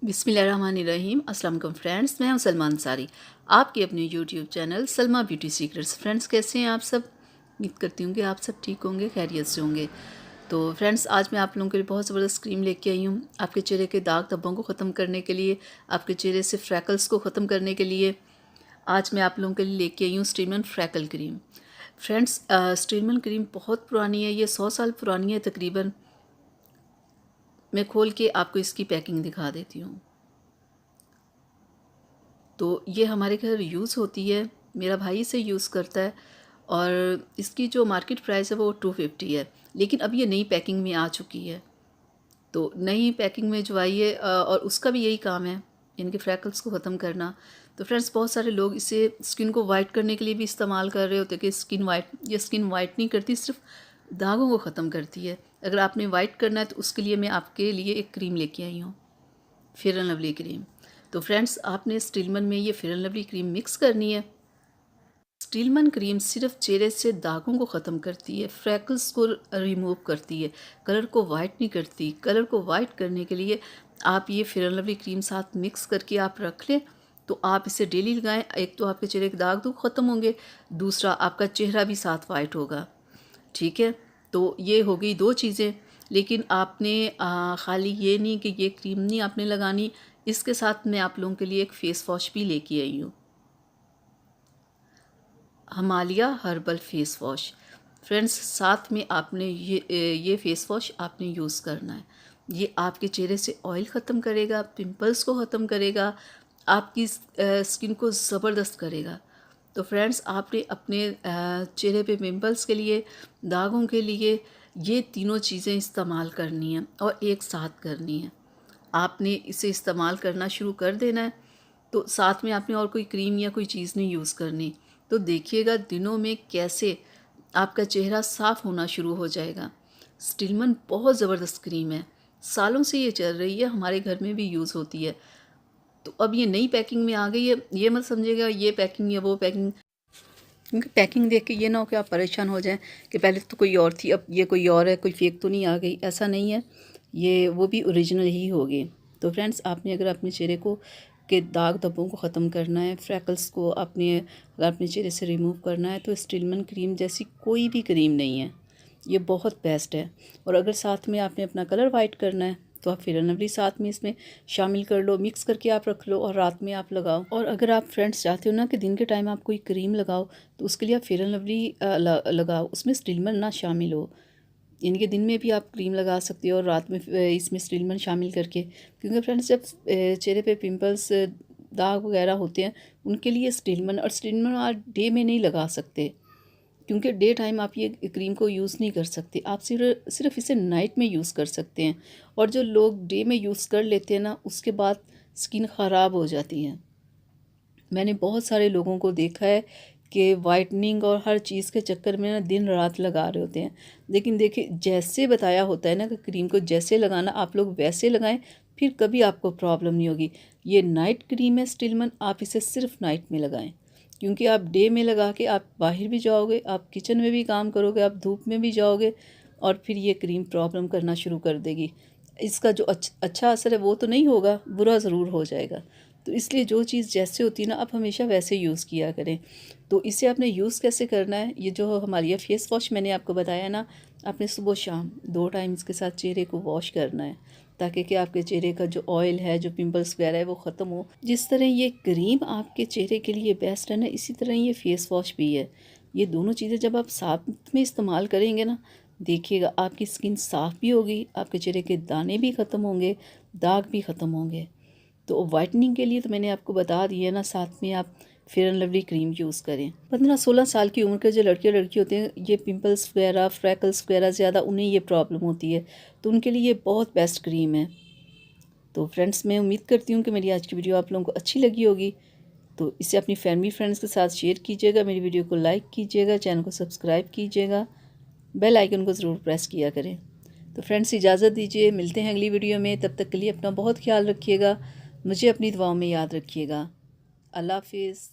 बिस्मिल्लाहिर्रहमानिर्रहीम। अस्सलाम वालेकुम फ्रेंड्स, मैं हूं सलमा अंसारी, आपके अपने YouTube channel Salma beauty secrets. Friends, कैसे हैं आप सब? उम्मीद करती हूँ कि आप सब ठीक होंगे, खैरियत से होंगे। तो फ्रेंड्स, आज मैं आप लोगों के लिए बहुत ज़बरदस्त क्रीम लेके आई हूँ, आपके चेहरे के दाग धब्बों को ख़त्म करने के लिए, आपके चेहरे से फ्रैकल्स को ख़त्म करने के लिए। आज मैं आप लोगों के लिए लेके आई हूँ स्टीलमैन फ्रैकल क्रीम। फ्रेंड्स, स्टीलमैन क्रीम बहुत पुरानी है, ये 100 साल पुरानी है तकरीबन। मैं खोल के आपको इसकी पैकिंग दिखा देती हूँ। तो ये हमारे घर यूज़ होती है, मेरा भाई इसे यूज़ करता है और इसकी जो मार्केट प्राइस है वो 250 है, लेकिन अब ये नई पैकिंग में आ चुकी है। तो नई पैकिंग में जो आई है और उसका भी यही काम है, इनके फ्रैकल्स को ख़त्म करना। तो फ्रेंड्स, बहुत सारे लोग इसे स्किन को वाइट करने के लिए भी इस्तेमाल कर रहे होते हैं कि स्किन वाइट नहीं करती, सिर्फ दागों को ख़त्म करती है। अगर आपने वाइट करना है तो उसके लिए मैं आपके लिए एक क्रीम लेके आई हूँ, फेयर एंड लवली क्रीम। तो फ्रेंड्स, आपने स्टीलमन में ये fair and lovely cream mix करनी है। स्टीलमन क्रीम सिर्फ चेहरे से दागों को ख़त्म करती है, फ्रैकल्स को रिमूव करती है, कलर को वाइट नहीं करती। कलर को वाइट करने के लिए आप ये फेयर एंड लवली क्रीम साथ मिक्स करके आप रख लें, तो आप इसे डेली लगाएं। एक तो आपके चेहरे के दाग तो ख़त्म होंगे, दूसरा आपका चेहरा भी साथ वाइट होगा। ठीक है, तो ये हो गई दो चीज़ें। लेकिन आपने ख़ाली ये नहीं कि ये क्रीम नहीं आपने लगानी, इसके साथ मैं आप लोगों के लिए एक फ़ेस वॉश भी लेके आई हूँ, Himalaya herbal face wash. Friends, साथ में आपने ये फेस वॉश आपने यूज़ करना है। ये आपके चेहरे से ऑयल ख़त्म करेगा, पिंपल्स को ख़त्म करेगा, आपकी स्किन को ज़बरदस्त करेगा। तो फ्रेंड्स, आपने अपने चेहरे पे पिंपल्स के लिए, दागों के लिए ये तीनों चीज़ें इस्तेमाल करनी है और एक साथ करनी है। आपने इसे इस्तेमाल करना शुरू कर देना है, तो साथ में आपने और कोई क्रीम या कोई चीज़ नहीं यूज़ करनी। तो देखिएगा दिनों में कैसे आपका चेहरा साफ़ होना शुरू हो जाएगा। स्टीलमन बहुत ज़बरदस्त क्रीम है, सालों से ये चल रही है, हमारे घर में भी यूज़ होती है। तो अब ये नई पैकिंग में आ गई है, ये मत समझिएगा ये पैकिंग या वो पैकिंग, क्योंकि पैकिंग देख के ये ना हो कि आप परेशान हो जाएं कि पहले तो कोई और थी अब ये कोई और है, कोई फेक तो नहीं आ गई। ऐसा नहीं है, ये वो भी ओरिजिनल ही होगी। तो फ्रेंड्स, आपने अगर अपने चेहरे को के दाग धब्बों को ख़त्म करना है, फ्रैकल्स को आपने अगर अपने चेहरे से रिमूव करना है, तो स्टीलमन क्रीम जैसी कोई भी क्रीम नहीं है, ये बहुत बेस्ट है। और अगर साथ में आपने अपना कलर वाइट करना है तो आप फेयर एंड लवली साथ में इसमें शामिल कर लो, मिक्स करके आप रख लो और रात में आप लगाओ। और अगर आप फ्रेंड्स चाहते हो ना कि दिन के टाइम आप कोई क्रीम लगाओ, तो उसके लिए आप फेयर एंड लवली लगाओ, उसमें स्टीलमन ना शामिल हो। इनके दिन में भी आप क्रीम लगा सकते हो और रात में इसमें स्टीलमन शामिल करके, क्योंकि फ्रेंड्स जब चेहरे पे पिंपल्स दाग वगैरह होते हैं उनके लिए स्टीलमन, और स्टीलमन आप डे में नहीं लगा सकते, क्योंकि डे टाइम आप ये क्रीम को यूज़ नहीं कर सकते। आप सिर्फ इसे नाइट में यूज़ कर सकते हैं। और जो लोग डे में यूज़ कर लेते हैं ना, उसके बाद स्किन ख़राब हो जाती है। मैंने बहुत सारे लोगों को देखा है कि वाइटनिंग और हर चीज़ के चक्कर में ना दिन रात लगा रहे होते हैं। लेकिन देखिए, जैसे बताया होता है ना कि क्रीम को जैसे लगाना आप लोग वैसे लगाएं, फिर कभी आपको प्रॉब्लम नहीं होगी। ये नाइट क्रीम है स्टीलमन, आप इसे सिर्फ नाइट में लगाएं, क्योंकि आप डे में लगा के आप बाहर भी जाओगे, आप किचन में भी काम करोगे, आप धूप में भी जाओगे और फिर ये क्रीम प्रॉब्लम करना शुरू कर देगी। इसका जो अच्छा असर है वो तो नहीं होगा, बुरा ज़रूर हो जाएगा। तो इसलिए जो चीज़ जैसे होती है ना, आप हमेशा वैसे यूज़ किया करें। तो इसे आपने यूज़ कैसे करना है, ये जो हमारी ये फेस वॉश मैंने आपको बताया ना, आपने सुबह शाम 2 टाइम इसके साथ चेहरे को वॉश करना है, ताकि कि आपके चेहरे का जो ऑयल है, जो पिंपल्स वगैरह है, वो ख़त्म हो। जिस तरह ये क्रीम आपके चेहरे के लिए बेस्ट है ना, इसी तरह ये फेस वॉश भी है। ये दोनों चीज़ें जब आप साथ में इस्तेमाल करेंगे ना, देखिएगा आपकी स्किन साफ़ भी होगी, आपके चेहरे के दाने भी ख़त्म होंगे, दाग भी ख़त्म होंगे। तो वाइटनिंग के लिए तो मैंने आपको बता दिया ना, साथ में आप fair and lovely cream use करें। 15-16 साल की उम्र के जो लड़के होते हैं, ये पिंपल्स वगैरह, फ्रैकल्स वगैरह ज़्यादा उन्हें ये प्रॉब्लम होती है, तो उनके लिए ये बहुत बेस्ट क्रीम है। तो फ्रेंड्स, मैं उम्मीद करती हूँ कि मेरी आज की वीडियो आप लोगों को अच्छी लगी होगी। तो इसे अपनी फैमिली फ्रेंड्स के साथ शेयर कीजिएगा, मेरी वीडियो को लाइक कीजिएगा, चैनल को सब्सक्राइब कीजिएगा, बेल आइकन को ज़रूर प्रेस किया करें। तो फ्रेंड्स, इजाज़त दीजिए, मिलते हैं अगली वीडियो में। तब तक के लिए अपना बहुत ख्याल रखिएगा, मुझे अपनी दुआओं में याद रखिएगा। अल्लाह हाफिज़।